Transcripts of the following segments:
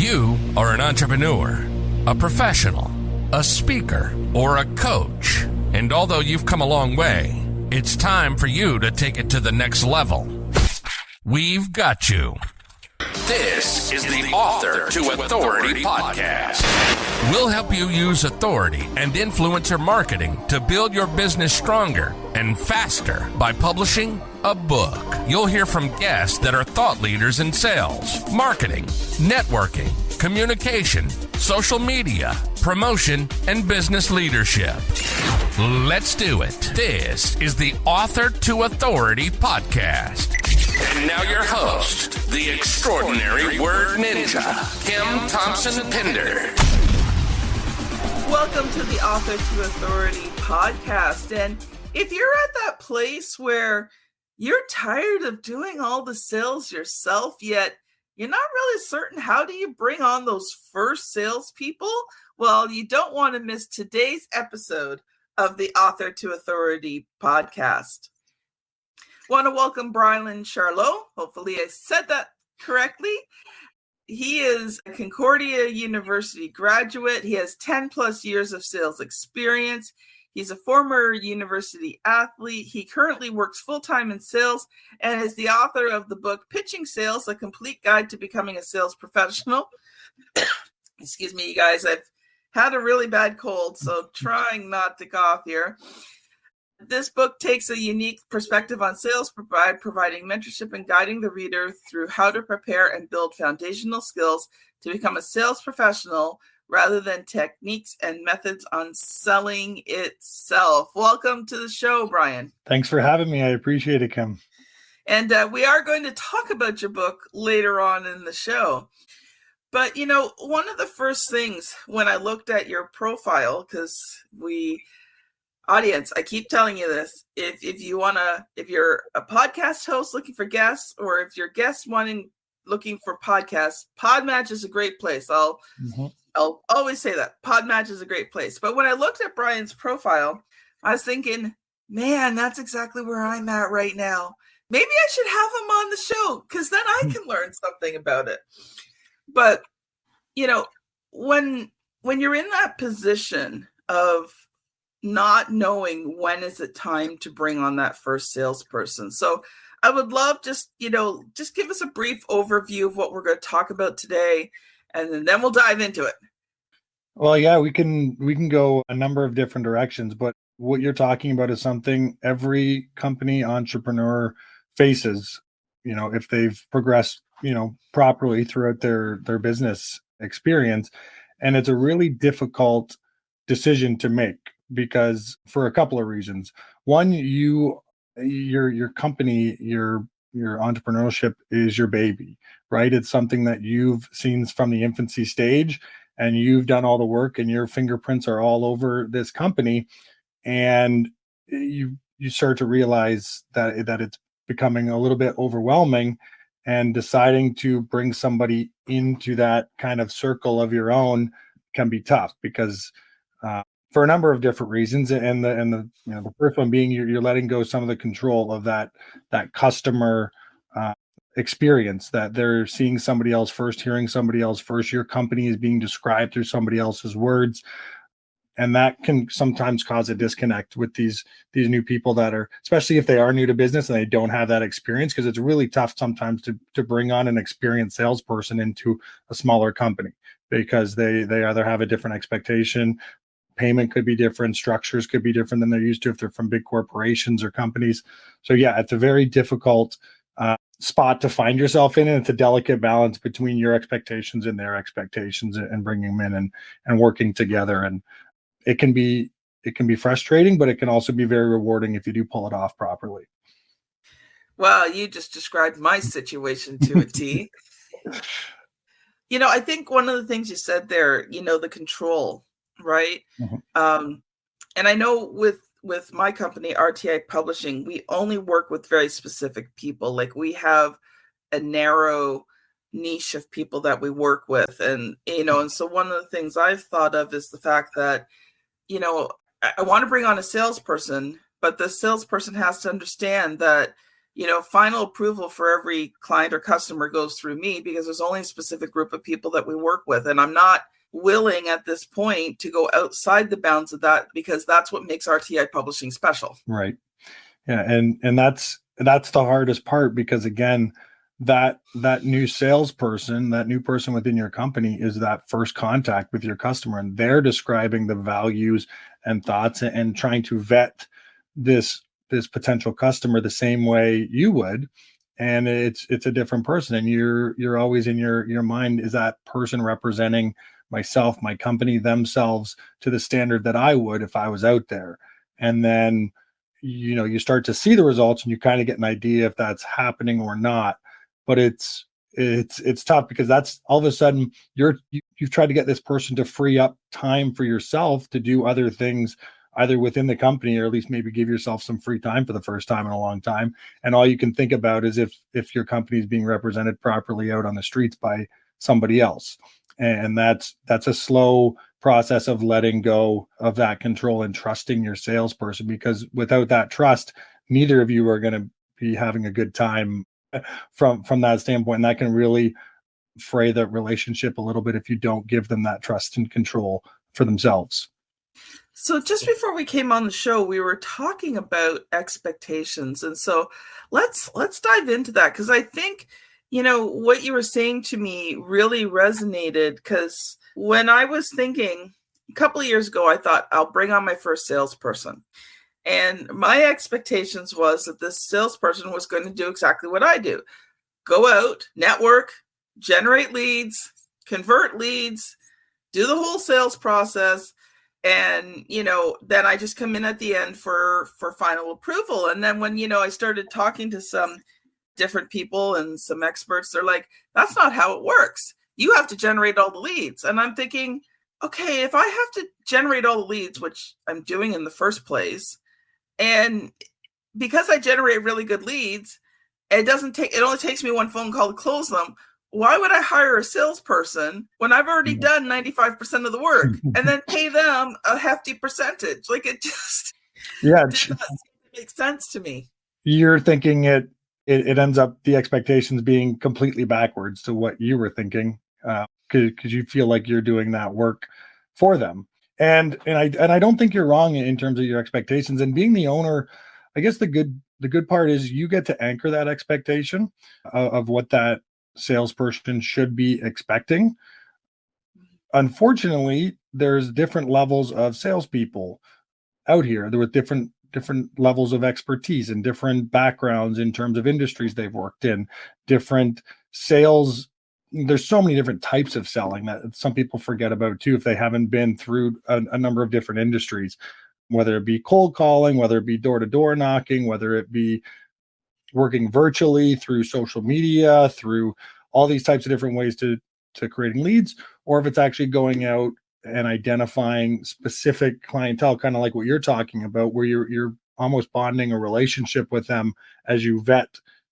you are an entrepreneur, a professional, a speaker, or a coach, and although you've come a long way, it's time for you to take it to the next level. We've got you. This is the Author to Authority podcast. We'll help you use authority and influencer marketing to build your business stronger and faster by publishing a book. You'll hear from guests that are thought leaders in sales, marketing, networking, communication, social media, promotion, and business leadership. Let's do it. This is the Author to Authority podcast. And now your host, the extraordinary word ninja, Kim Thompson-Pinder. Welcome to the Author to Authority podcast. And if you're at that place where you're tired of doing all the sales yourself, yet you're not really certain how do you bring on those first salespeople, well, you don't want to miss today's episode of the Author to Authority podcast. Want to welcome Bryan Charleau. Hopefully I said that correctly. He is a Concordia University graduate. He has 10 plus years of sales experience. He's a former university athlete. He currently works full-time in sales and is the author of the book Pitching Sales, A Complete Guide to Becoming a Sales Professional. Excuse me, you guys. I've had a really bad cold, so trying not to cough here. This book takes a unique perspective on sales, providing mentorship and guiding the reader through how to prepare and build foundational skills to become a sales professional rather than techniques and methods on selling itself. Welcome to the show, Bryan. Thanks for having me. I appreciate it, Kim. And we are going to talk about your book later on in the show. But, you know, one of the first things when I looked at your profile, because audience, I keep telling you this, if you're a podcast host looking for guests, or if you're guests looking for podcasts, Podmatch is a great place. I'll always say that. Podmatch is a great place. But when I looked at Bryan's profile, I was thinking, man, that's exactly where I'm at right now. Maybe I should have him on the show because then I can learn something about it. But, you know, when you're in that position of not knowing when is it time to bring on that first salesperson. So I would love just give us a brief overview of what we're going to talk about today, and then we'll dive into it. Well, yeah, we can go a number of different directions, but what you're talking about is something every company entrepreneur faces, you know, if they've progressed, you know, properly throughout their business experience. And it's a really difficult decision to make, because for a couple of reasons. One, your company, your entrepreneurship is your baby, right? It's something that you've seen from the infancy stage, and you've done all the work, and your fingerprints are all over this company. And you start to realize that it's becoming a little bit overwhelming, and deciding to bring somebody into that kind of circle of your own can be tough, because for a number of different reasons, and the first one being you're letting go some of the control of that customer experience, that they're seeing somebody else first, hearing somebody else first. Your company is being described through somebody else's words, and that can sometimes cause a disconnect with these new people that are, especially if they are new to business and they don't have that experience, because it's really tough sometimes to bring on an experienced salesperson into a smaller company, because they either have a different expectation. Payment could be different, structures could be different than they're used to if they're from big corporations or companies. So yeah, it's a very difficult spot to find yourself in, and it's a delicate balance between your expectations and their expectations, and bringing them in and working together. And it can be frustrating, but it can also be very rewarding if you do pull it off properly. Well, you just described my situation to a T. You know, I think one of the things you said there, you know, the control, right? Mm-hmm. And I know with my company, RTI Publishing, we only work with very specific people. Like, we have a narrow niche of people that we work with. And, you know, and so one of the things I've thought of is the fact that, you know, I want to bring on a salesperson, but the salesperson has to understand that, final approval for every client or customer goes through me because there's only a specific group of people that we work with. And I'm not willing at this point to go outside the bounds of that because that's what makes RTI publishing special. Right. Yeah. And that's the hardest part, because again, that new salesperson, that new person within your company is that first contact with your customer, and they're describing the values and thoughts and trying to vet this potential customer the same way you would. And it's a different person, and you're always in your mind, is that person representing myself, my company, themselves to the standard that I would if I was out there. And then you start to see the results and you kind of get an idea if that's happening or not. But it's tough, because that's all of a sudden you've tried to get this person to free up time for yourself to do other things, either within the company or at least maybe give yourself some free time for the first time in a long time. And all you can think about is if your company is being represented properly out on the streets by somebody else. And that's a slow process of letting go of that control and trusting your salesperson, because without that trust, neither of you are going to be having a good time from that standpoint. And that can really fray the relationship a little bit if you don't give them that trust and control for themselves. So just before we came on the show, we were talking about expectations. And so let's dive into that, because I think, what you were saying to me really resonated, because when I was thinking a couple of years ago, I thought I'll bring on my first salesperson. And my expectations was that this salesperson was going to do exactly what I do. Go out, network, generate leads, convert leads, do the whole sales process. And, then I just come in at the end for final approval. And then when, I started talking to some different people and some experts, they're like, that's not how it works. You have to generate all the leads. And I'm thinking, okay, if I have to generate all the leads, which I'm doing in the first place, and because I generate really good leads, it only takes me one phone call to close them. Why would I hire a salesperson when I've already done 95% of the work and then pay them a hefty percentage? Like, it just doesn't make sense to me. You're thinking it ends up, the expectations being completely backwards to what you were thinking, because you feel like you're doing that work for them. And I don't think you're wrong in terms of your expectations. And being the owner, I guess the good part is you get to anchor that expectation of what that salesperson should be expecting. Unfortunately, there's different levels of salespeople out here. There were different levels of expertise and different backgrounds in terms of industries they've worked in, different sales. There's so many different types of selling that some people forget about too, if they haven't been through a number of different industries, whether it be cold calling, whether it be door-to-door knocking, whether it be working virtually through social media, through all these types of different ways to creating leads, or if it's actually going out and identifying specific clientele, kind of like what you're talking about, where you're almost bonding a relationship with them as you vet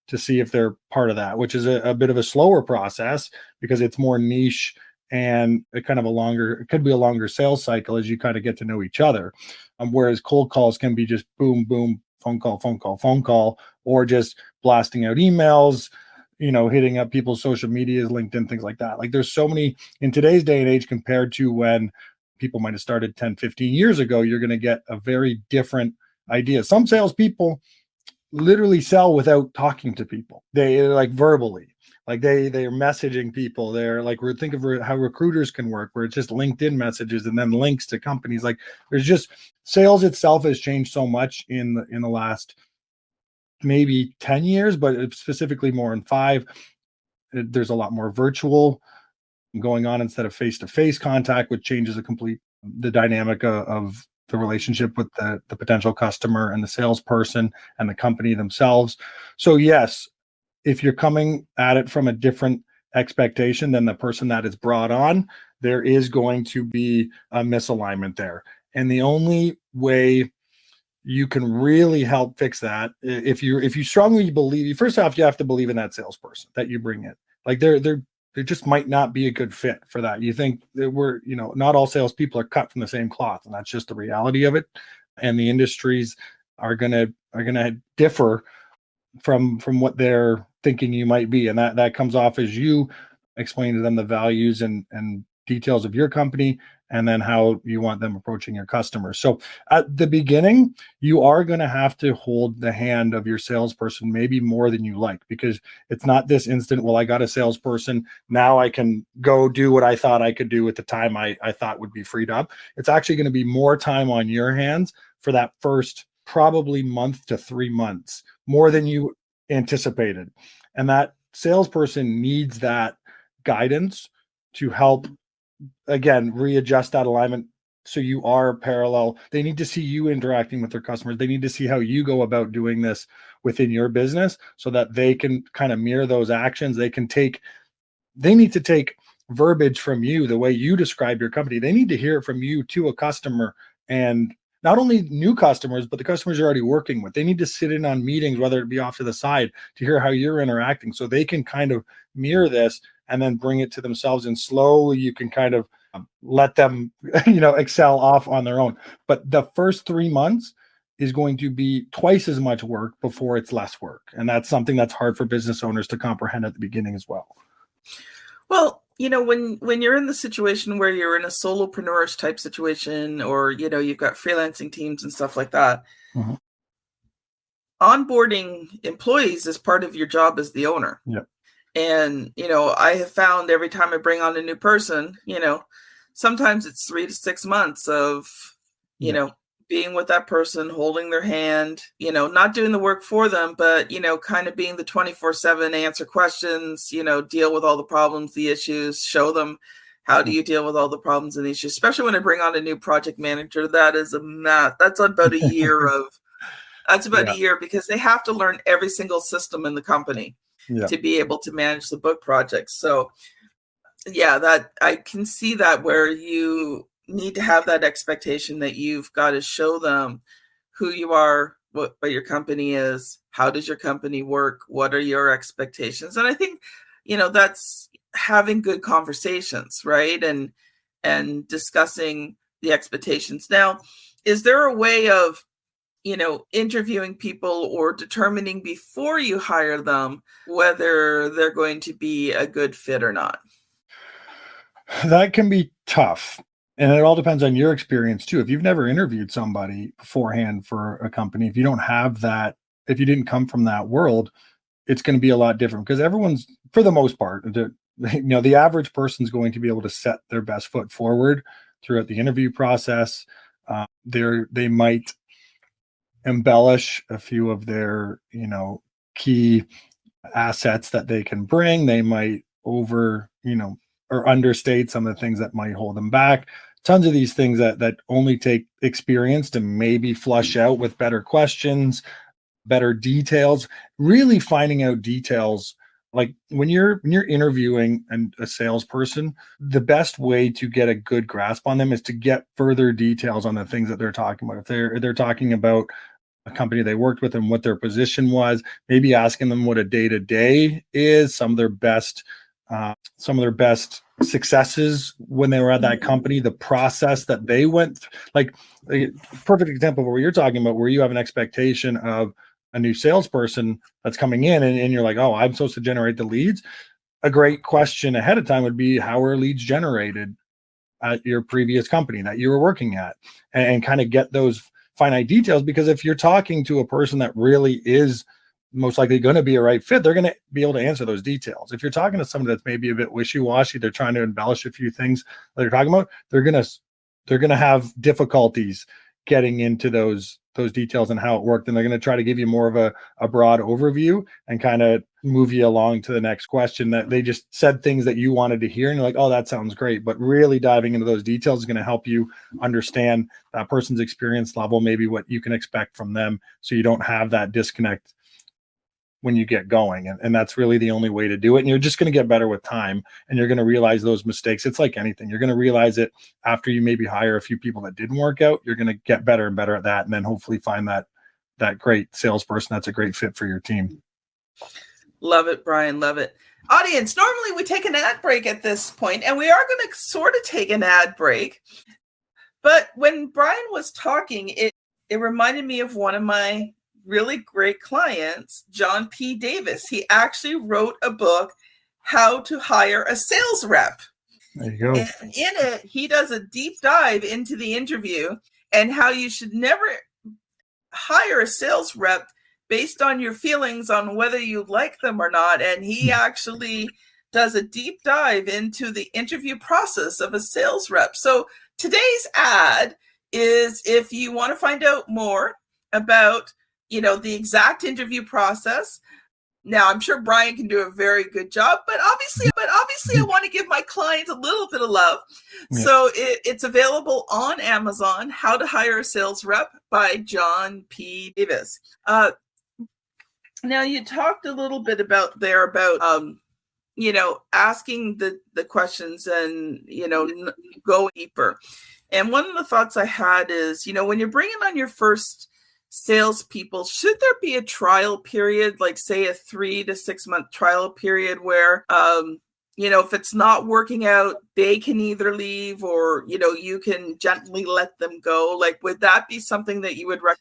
to see if they're part of that, which is a bit of a slower process because it's more niche and it could be a longer sales cycle as you kind of get to know each other. Whereas cold calls can be just boom, boom, phone call, or just blasting out emails, hitting up people's social medias, LinkedIn, things like that. Like, there's so many in today's day and age compared to when people might have started 10, 15 years ago. You're going to get a very different idea. Some salespeople literally sell without talking to people. They like verbally, like they're messaging people. They're like, think of how recruiters can work, where it's just LinkedIn messages and then links to companies. Like, there's just, sales itself has changed so much in the last maybe 10 years, but specifically more in 5. There's a lot more virtual going on instead of face-to-face contact, which changes the dynamic of the relationship with the potential customer and the salesperson and the company themselves. So yes, if you're coming at it from a different expectation than the person that is brought on, there is going to be a misalignment there. And the only way you can really help fix that, if you strongly believe, first off, you have to believe in that salesperson that you bring in. Like, there just might not be a good fit for that. You think that not all salespeople are cut from the same cloth, and that's just the reality of it. And the industries are gonna differ from what they're thinking you might be. And that comes off as you explain to them the values and details of your company, and then how you want them approaching your customers. So at the beginning, you are going to have to hold the hand of your salesperson maybe more than you like, because it's not this instant, well, I got a salesperson, now I can go do what I thought I could do with the time I thought would be freed up. It's actually going to be more time on your hands for that first probably month to 3 months, more than you anticipated. And that salesperson needs that guidance to help, again, readjust that alignment so you are parallel. They need to see you interacting with their customers. They need to see how you go about doing this within your business so that they can kind of mirror those actions. They need to take verbiage from you, the way you describe your company. They need to hear it from you to a customer, and not only new customers, but the customers you're already working with. They need to sit in on meetings, whether it be off to the side, to hear how you're interacting, so they can kind of mirror this and then bring it to themselves. And slowly you can kind of let them, excel off on their own. But the first 3 months is going to be twice as much work before it's less work. And that's something that's hard for business owners to comprehend at the beginning as well. Well, when you're in the situation where you're in a solopreneur type situation, or, you've got freelancing teams and stuff like that, mm-hmm. Onboarding employees is part of your job as the owner. Yeah. And, I have found every time I bring on a new person, sometimes it's 3 to 6 months of, being with that person, holding their hand, not doing the work for them, but, kind of being the 24/7 answer questions, deal with all the problems, the issues, show them how do you deal with all the problems and issues, especially when I bring on a new project manager. That is that's about a year a year, because they have to learn every single system in the company to be able to manage the book projects. So that I can see that, where you need to have that expectation that you've got to show them who you are, what your company is, how does your company work, what are your expectations. And I think, that's having good conversations, right? And discussing the expectations. Now, is there a way of, interviewing people or determining before you hire them whether they're going to be a good fit or not? That can be tough. And it all depends on your experience too. If you've never interviewed somebody beforehand for a company, if you don't have that, if you didn't come from that world, it's going to be a lot different, because everyone's, for the most part, the average person's going to be able to set their best foot forward throughout the interview process. They might embellish a few of their, key assets that they can bring. They might or understate some of the things that might hold them back. Tons of these things that only take experience to maybe flush out with better questions, better details, really finding out details. Like when you're interviewing a salesperson, the best way to get a good grasp on them is to get further details on the things that they're talking about. If they're talking about a company they worked with and what their position was, maybe asking them what a day-to-day is, some of their best successes when they were at that company, the process that they went through. Like a perfect example of what you're talking about, where you have an expectation of a new salesperson that's coming in and you're like, oh, I'm supposed to generate the leads. A great question ahead of time would be, how are leads generated at your previous company that you were working at? And kind of get those finite details, because if you're talking to a person that really is most likely going to be a right fit, they're going to be able to answer those details. If you're talking to somebody that's maybe a bit wishy-washy, they're trying to embellish a few things that they're talking about, they're going to have difficulties getting into those details and how it worked. And they're going to try to give you more of a broad overview and kind of move you along to the next question, that they just said things that you wanted to hear. And you're like, oh, that sounds great. But really diving into those details is going to help you understand that person's experience level, maybe what you can expect from them, so you don't have that disconnect when you get going. And that's really the only way to do it. And you're just going to get better with time, and you're going to realize those mistakes. It's like anything. You're going to realize it after you maybe hire a few people that didn't work out. You're going to get better and better at that, and then hopefully find that great salesperson that's a great fit for your team. Love it, Bryan. Love it. Audience, normally we take an ad break at this point, and we are going to sort of take an ad break. But when Bryan was talking, it reminded me of one of my really great clients, John P. Davis. He actually wrote a book, How to Hire a Sales Rep. There you go. And in it, he does a deep dive into the interview and how you should never hire a sales rep based on your feelings on whether you like them or not. And he actually does a deep dive into the interview process of a sales rep. So today's ad is if you want to find out more about, the exact interview process. Now, I'm sure Bryan can do a very good job, but obviously I want to give my clients a little bit of love. Yeah. So it's available on Amazon, How to Hire a Sales Rep by John P. Davis. Now, you talked a little bit about asking the questions and, go deeper. And one of the thoughts I had is, when you're bringing on your first salespeople, should there be a trial period, like say a 3 to 6 month trial period where, if it's not working out, they can either leave or, you can gently let them go? Like, would that be something that you would recommend?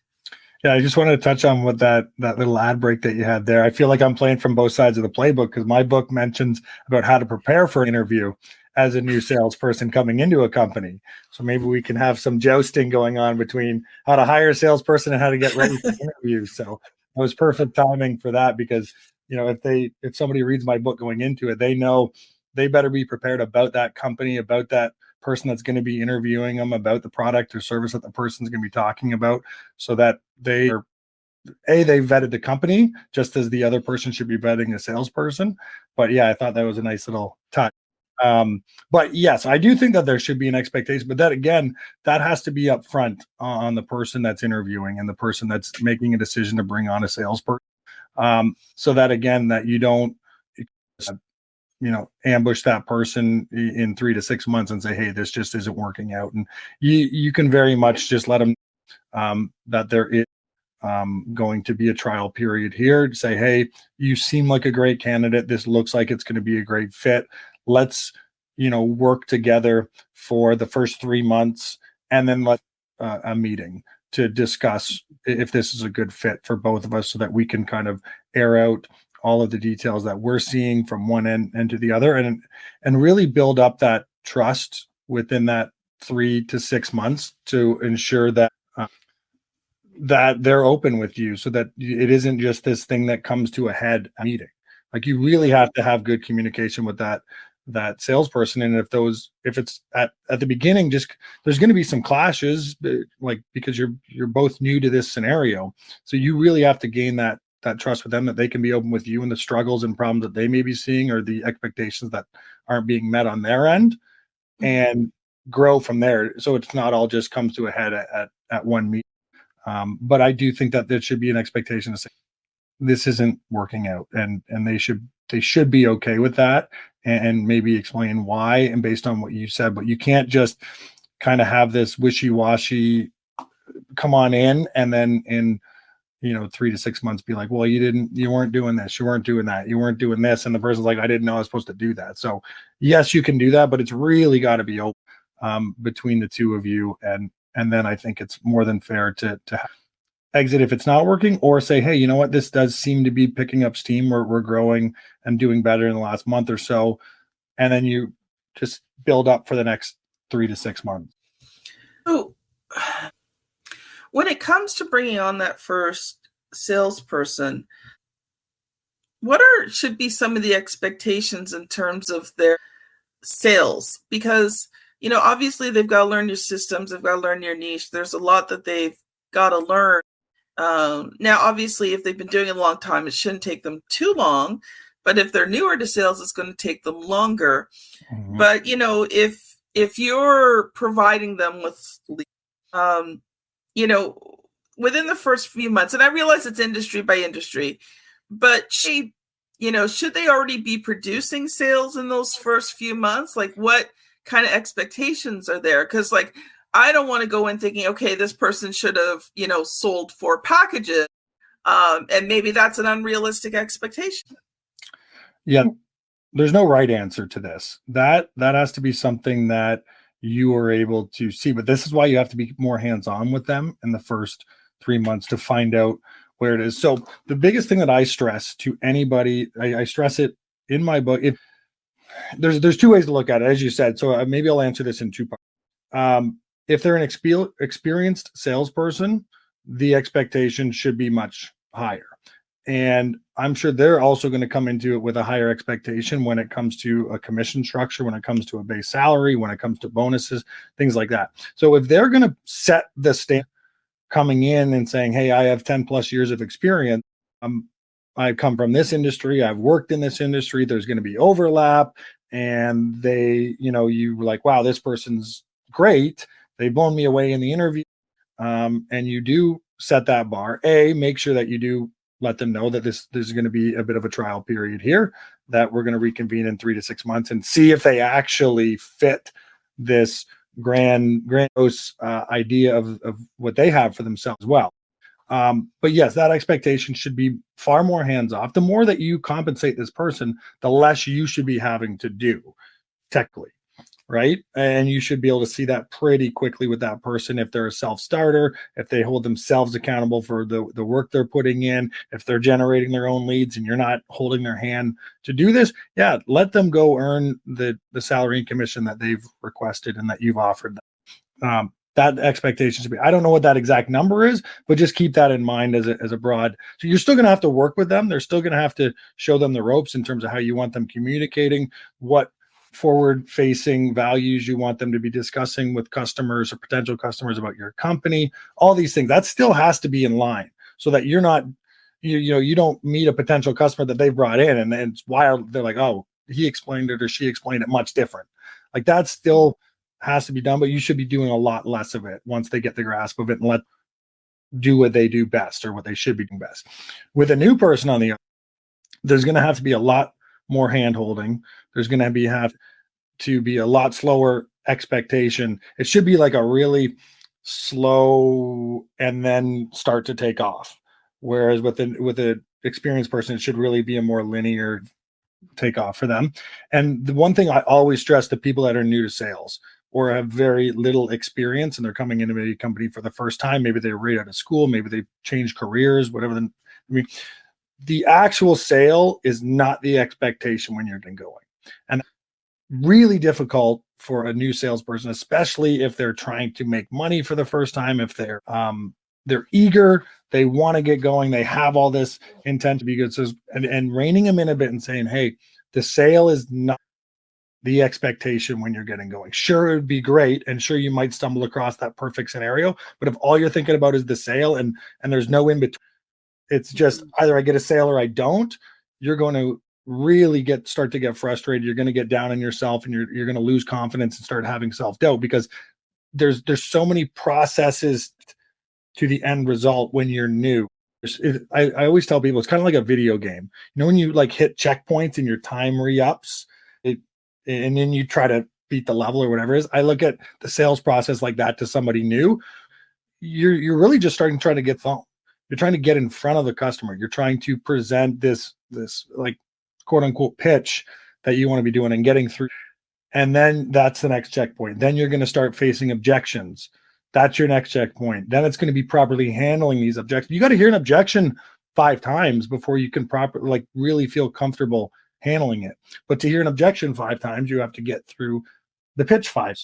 Yeah, I just wanted to touch on what that little ad break that you had there. I feel like I'm playing from both sides of the playbook because my book mentions about how to prepare for an interview as a new salesperson coming into a company. So maybe we can have some jousting going on between how to hire a salesperson and how to get ready for interviews. So it was perfect timing for that because, if somebody reads my book going into it, they know they better be prepared about that company, about that person that's going to be interviewing them, about the product or service that the person's going to be talking about, so that they vetted the company just as the other person should be vetting the salesperson. But yeah, I thought that was a nice little touch. But yes, I do think that there should be an expectation, but that has to be up front on the person that's interviewing and the person that's making a decision to bring on a salesperson. So that that you don't, ambush that person in 3 to 6 months and say, hey, this just isn't working out. And you can very much just let them, that there is going to be a trial period here to say, hey, you seem like a great candidate. This looks like it's going to be a great fit. Let's, work together for the first 3 months and then let a meeting to discuss if this is a good fit for both of us so that we can kind of air out all of the details that we're seeing from one end to the other and really build up that trust within that 3 to 6 months to ensure that that they're open with you so that it isn't just this thing that comes to a head meeting. Like you really have to have good communication with that salesperson. And if it's at the beginning, just there's going to be some clashes, like because you're both new to this scenario. So you really have to gain that trust with them that they can be open with you and the struggles and problems that they may be seeing or the expectations that aren't being met on their end and grow from there. So it's not all just comes to a head at one meeting. But I do think that there should be an expectation to say this isn't working out and they should be okay with that and maybe explain why and based on what you said, but you can't just kind of have this wishy-washy come on in and then in 3 to 6 months be like, well, you weren't doing this, you weren't doing that, you weren't doing this. And the person's like, I didn't know I was supposed to do that. So yes, you can do that, but it's really got to be open between the two of you. And then I think it's more than fair to exit if it's not working or say, hey, you know what, this does seem to be picking up steam. We're growing and doing better in the last month or so. And then you just build up for the next 3 to 6 months. So when it comes to bringing on that first salesperson, what should be some of the expectations in terms of their sales? Because, obviously they've got to learn your systems, they've got to learn your niche. There's a lot that they've got to learn. Now, obviously, if they've been doing it a long time, it shouldn't take them too long. But if they're newer to sales, it's going to take them longer. Mm-hmm. But, if you're providing them with within the first few months, and I realize it's industry by industry, but should they already be producing sales in those first few months? Like what kind of expectations are there? Because I don't want to go in thinking, okay, this person should have, sold 4 packages. And maybe that's an unrealistic expectation. Yeah, there's no right answer to this. That has to be something that you are able to see. But this is why you have to be more hands-on with them in the first 3 months to find out where it is. So the biggest thing that I stress to anybody, I stress it in my book. There's two ways to look at it, as you said. So maybe I'll answer this in two parts. If they're an experienced salesperson, the expectation should be much higher. And I'm sure they're also going to come into it with a higher expectation when it comes to a commission structure, when it comes to a base salary, when it comes to bonuses, things like that. So if they're going to set the standard coming in and saying, hey, I have 10 plus years of experience, I come from this industry, I've worked in this industry, there's going to be overlap, and you were like, wow, this person's great. They've blown me away in the interview. And you do set that bar. Make sure that you do let them know that this is going to be a bit of a trial period here, that we're going to reconvene in 3 to 6 months and see if they actually fit this grandiose idea of what they have for themselves as well. But yes, that expectation should be far more hands-off. The more that you compensate this person, the less you should be having to do technically, right? And you should be able to see that pretty quickly with that person. If they're a self-starter, if they hold themselves accountable for the work they're putting in, if they're generating their own leads and you're not holding their hand to do this, let them go earn the salary and commission that they've requested and that you've offered them. That expectation should be, I don't know what that exact number is, but just keep that in mind as a broad. So you're still going to have to work with them. They're still going to have to show them the ropes in terms of how you want them communicating, what forward-facing values you want them to be discussing with customers or potential customers about your company, all these things. That still has to be in line so that you're not, you don't meet a potential customer that they've brought in and it's wild. They're like, oh, he explained it or she explained it much different. Like that still has to be done, but you should be doing a lot less of it once they get the grasp of it and let do what they do best or what they should be doing best. With a new person on the other, there's going to have to be a lot more hand-holding. There's going to have to be a lot slower expectation. It should be like a really slow and then start to take off. Whereas with an experienced person, it should really be a more linear takeoff for them. And the one thing I always stress to people that are new to sales or have very little experience and they're coming into a company for the first time, maybe they're right out of school, maybe they've changed careers, whatever. The actual sale is not the expectation when you're getting going. And really difficult for a new salesperson, especially if they're trying to make money for the first time, if they're eager, they want to get going, they have all this intent to be good. So, and reining them in a bit and saying, hey, the sale is not the expectation when you're getting going. Sure, it would be great. And sure, you might stumble across that perfect scenario. But if all you're thinking about is the sale and there's no in between, it's just either I get a sale or I don't, you're going to really start to get frustrated. You're going to get down on yourself and you're going to lose confidence and start having self-doubt because there's so many processes to the end result when you're new. I always tell people it's kind of like a video game. You know, when you like hit checkpoints and your time re-ups and then you try to beat the level or whatever it is. I look at the sales process like that to somebody new. You're really just trying to get phone. You're trying to get in front of the customer. You're trying to present this like quote unquote pitch that you want to be doing and getting through. And then that's the next checkpoint. Then you're going to start facing objections. That's your next checkpoint. Then it's going to be properly handling these objections. You got to hear an objection 5 times before you can properly really feel comfortable handling it. But to hear an objection 5 times, you have to get through the pitch 5.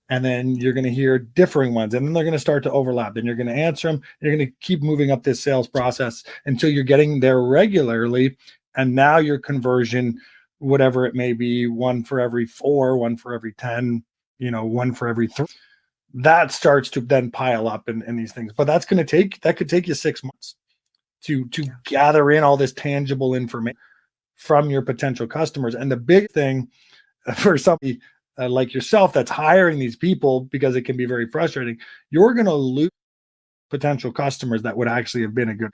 And then you're going to hear differing ones, and then they're going to start to overlap. Then you're going to answer them. You're going to keep moving up this sales process until you're getting there regularly. And now your conversion, whatever it may be, 1 for every 4, 1 for every 10, 1 for every 3. That starts to then pile up in these things. But that could take you 6 months to gather in all this tangible information from your potential customers. And the big thing for somebody like yourself that's hiring these people, because it can be very frustrating, you're going to lose potential customers that would actually have been a good.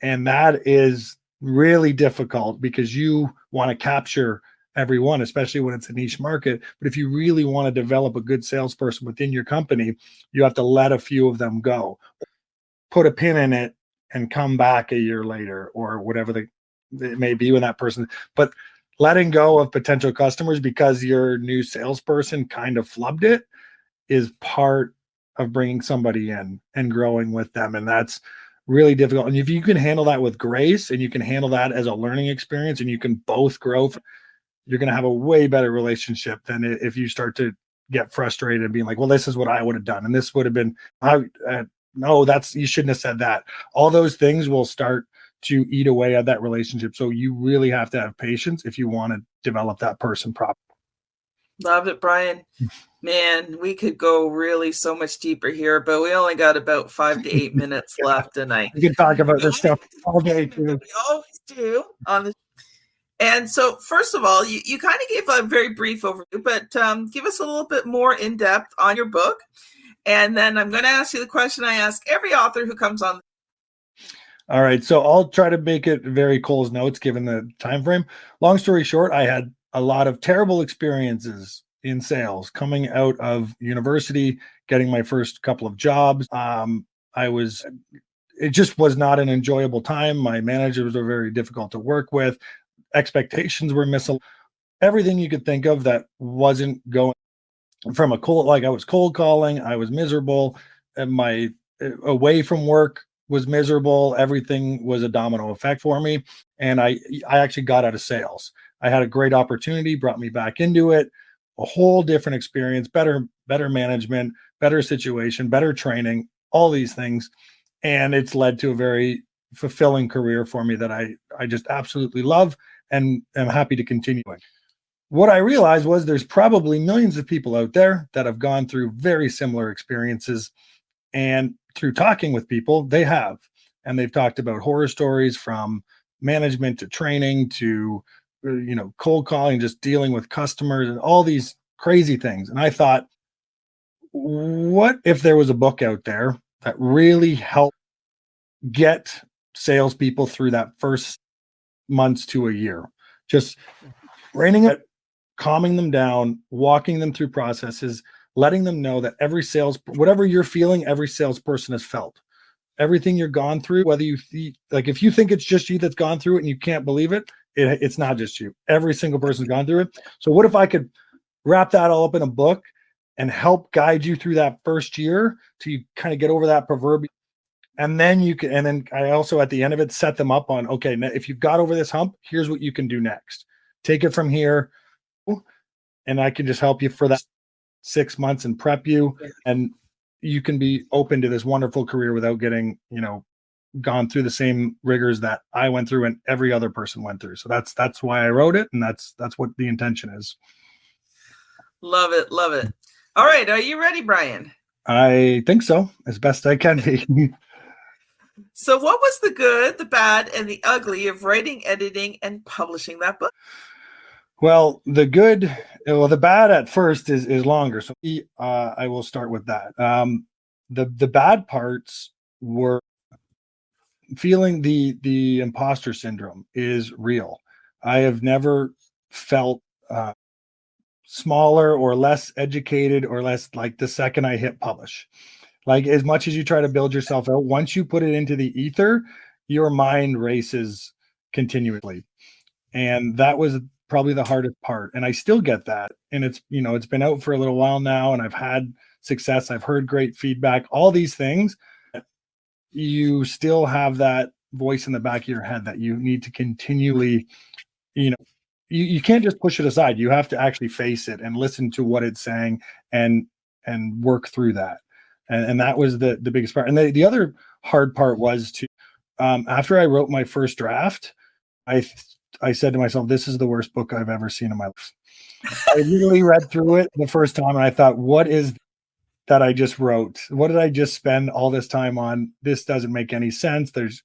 And that is really difficult because you want to capture everyone, especially when it's a niche market. But if you really want to develop a good salesperson within your company, you have to let a few of them go, put a pin in it and come back a year later or whatever it may be when that person, but letting go of potential customers because your new salesperson kind of flubbed it is part of bringing somebody in and growing with them. And that's really difficult. And if you can handle that with grace and you can handle that as a learning experience and you can both grow, you're going to have a way better relationship than if you start to get frustrated and being like, well, this is what I would have done. And this would have been, no, you shouldn't have said that. All those things will start to eat away at that relationship. So you really have to have patience if you want to develop that person properly. Love it, Bryan. Man, we could go really so much deeper here, but we only got about 5 to 8 minutes left tonight. We can talk about this stuff all day too. We always do on the. And so, first of all, you kind of gave a very brief overview, but give us a little bit more in depth on your book. And then I'm going to ask you the question I ask every author who comes on. All right, so I'll try to make it very Cole's notes given the time frame. Long story short, I had a lot of terrible experiences in sales coming out of university, getting my first couple of jobs. It just was not an enjoyable time. My managers were very difficult to work with. Expectations were missing. Everything you could think of that wasn't going from a cold, like I was cold calling, I was miserable, and my away from work was miserable. Everything was a domino effect for me. And I actually got out of sales. I had a great opportunity, brought me back into it, a whole different experience, better management, better situation, better training, all these things. And it's led to a very fulfilling career for me that I just absolutely love and am happy to continue. What I realized was there's probably millions of people out there that have gone through very similar experiences. And through talking with people, they have. And they've talked about horror stories from management to training to cold calling, just dealing with customers and all these crazy things. And I thought, what if there was a book out there that really helped get salespeople through that first months to a year, just reining it, calming them down, walking them through processes, letting them know that whatever you're feeling, every salesperson has felt. Everything you're gone through, whether if you think it's just you that's gone through it and you can't believe it, it's not just you. Every single person's gone through it. So what if I could wrap that all up in a book and help guide you through that first year till you kind of get over that proverbial. And then I also at the end of it set them up on, okay, if you've got over this hump, here's what you can do next. Take it from here. And I can just help you for that 6 months and prep you. And you can be open to this wonderful career without getting, gone through the same rigors that I went through and every other person went through. So that's why I wrote it. And that's what the intention is. Love it. Love it. All right. Are you ready, Bryan? I think so, as best I can be. So what was the good, the bad, and the ugly of writing, editing, and publishing that book? Well, the bad at first is longer. So I will start with that. The bad parts were feeling the imposter syndrome is real. I have never felt smaller or less educated or less like the second I hit publish. Like as much as you try to build yourself out, once you put it into the ether, your mind races continuously. And that was probably the hardest part. And I still get that. And it's been out for a little while now and I've had success. I've heard great feedback, all these things. You still have that voice in the back of your head that you need to continually, you can't just push it aside. You have to actually face it and listen to what it's saying and work through that. And that was the biggest part. And the other hard part was after I wrote my first draft, I said to myself, this is the worst book I've ever seen in my life. I literally read through it the first time and I thought, what is that I just wrote? What did I just spend all this time on? This doesn't make any sense. There's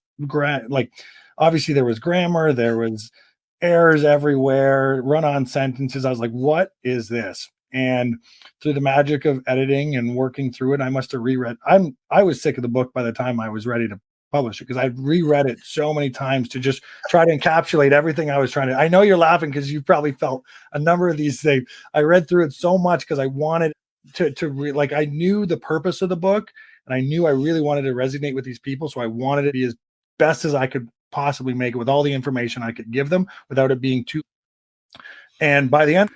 obviously there was grammar, there was errors everywhere, run-on sentences. I was like, what is this? And through the magic of editing and working through it, I must have reread. I was sick of the book by the time I was ready to publish it because I reread it so many times to just try to encapsulate everything I was trying to. I know you're laughing because you probably felt a number of these things. I read through it so much because I wanted I knew the purpose of the book and I knew I really wanted to resonate with these people. So I wanted it to be as best as I could possibly make it with all the information I could give them without it being too. And by the end,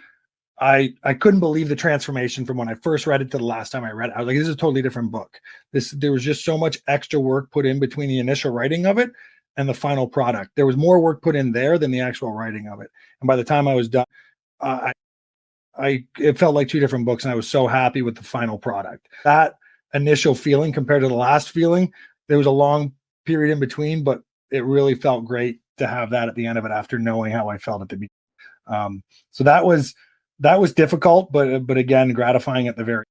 I couldn't believe the transformation from when I first read it to the last time I read it. I was like, this is a totally different book. There was just so much extra work put in between the initial writing of it and the final product. There was more work put in there than the actual writing of it. And by the time I was done, it felt like two different books, and I was so happy with the final product. That initial feeling compared to the last feeling, there was a long period in between, but it really felt great to have that at the end of it after knowing how I felt at the beginning. So that was difficult, but again, gratifying at the very.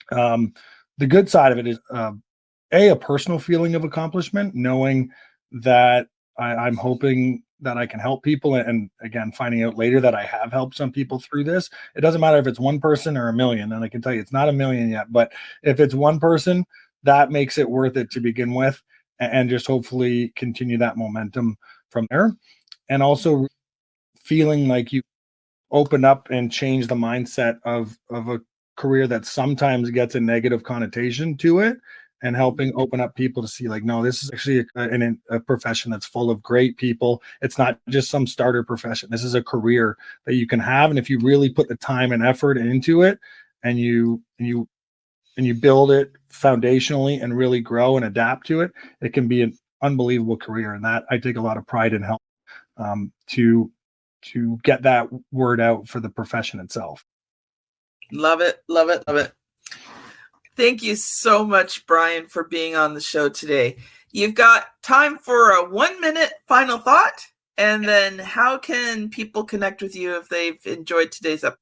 The good side of it is a personal feeling of accomplishment, knowing that I'm hoping that I can help people, and again, finding out later that I have helped some people through this. It doesn't matter if it's one person or a million, and I can tell you it's not a million yet, but if it's one person, that makes it worth it to begin with, and just hopefully continue that momentum from there. And also feeling like you open up and change the mindset of a career that sometimes gets a negative connotation to it, and helping open up people to see like, no, this is actually a profession that's full of great people. It's not just some starter profession. This is a career that you can have. And if you really put the time and effort into it, and you build it foundationally and really grow and adapt to it, it can be an unbelievable career. And that I take a lot of pride in help to get that word out for the profession itself. Love it. Love it. Love it. Thank you so much, Bryan, for being on the show today. You've got time for a 1-minute final thought, and then how can people connect with you if they've enjoyed today's episode?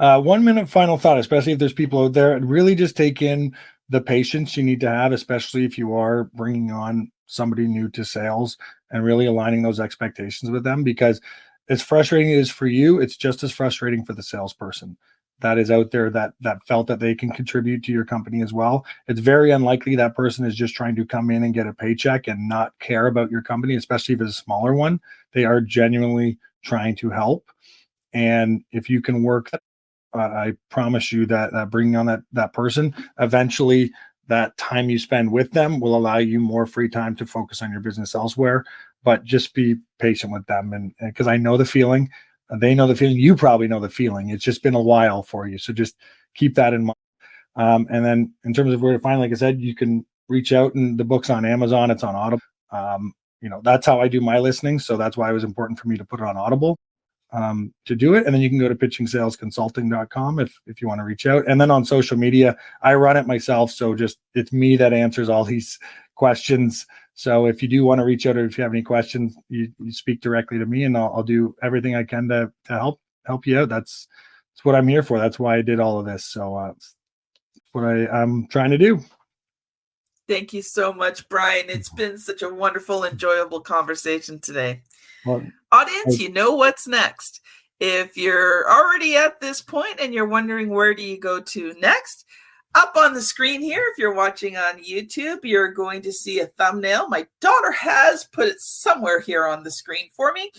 1-minute final thought, especially if there's people out there, really just take in the patience you need to have, especially if you are bringing on somebody new to sales, and really aligning those expectations with them, because as frustrating as it is for you, it's just as frustrating for the salesperson that is out there that felt that they can contribute to your company as well. It's very unlikely that person is just trying to come in and get a paycheck and not care about your company, especially if it's a smaller one. They are genuinely trying to help. And if you can work, I promise you that bringing on that person, eventually that time you spend with them will allow you more free time to focus on your business elsewhere. But just be patient with them. And because I know the feeling, they know the feeling, you probably know the feeling. It's just been a while for you. So just keep that in mind. And then in terms of where to find, like I said, you can reach out, and the book's on Amazon, it's on Audible. That's how I do my listening. So that's why it was important for me to put it on Audible to do it. And then you can go to pitchingsalesconsulting.com if you want to reach out. And then on social media, I run it myself. So just, it's me that answers all these questions. So if you do want to reach out, or if you have any questions, you speak directly to me, and I'll do everything I can to help you out. That's what I'm here for. That's why I did all of this. So that's what I'm trying to do. Thank you so much, Bryan. It's been such a wonderful, enjoyable conversation today. Well, audience, you know what's next. If you're already at this point and you're wondering where do you go to next, up on the screen here, if you're watching on YouTube, you're going to see a thumbnail. My daughter has put it somewhere here on the screen for me,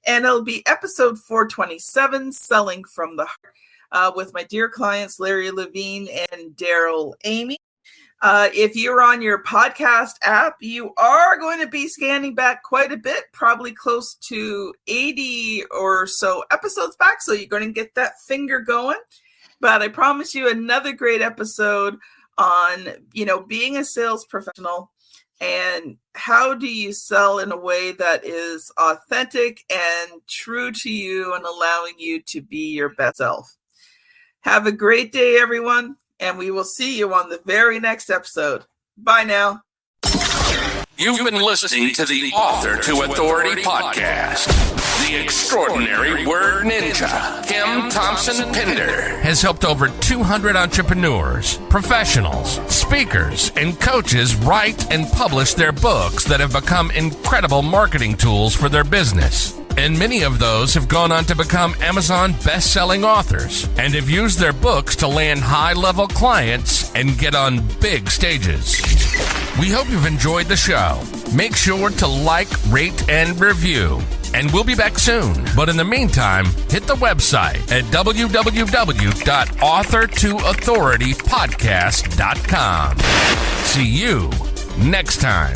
and it'll be episode 427, Selling from the Heart, with my dear clients, Larry Levine and Daryl Amy. If you're on your podcast app, you are going to be scanning back quite a bit, probably close to 80 or so episodes back. So you're going to get that finger going. But I promise you another great episode on, being a sales professional and how do you sell in a way that is authentic and true to you and allowing you to be your best self. Have a great day, everyone. And we will see you on the very next episode. Bye now. You've been listening to the Author to Authority podcast. The extraordinary word ninja, Kim Thompson Pinder, has helped over 200 entrepreneurs, professionals, speakers, and coaches write and publish their books that have become incredible marketing tools for their business. And many of those have gone on to become Amazon best-selling authors and have used their books to land high-level clients and get on big stages. We hope you've enjoyed the show. Make sure to like, rate, and review. And we'll be back soon. But in the meantime, hit the website at www.authortoauthoritypodcast.com. See you next time.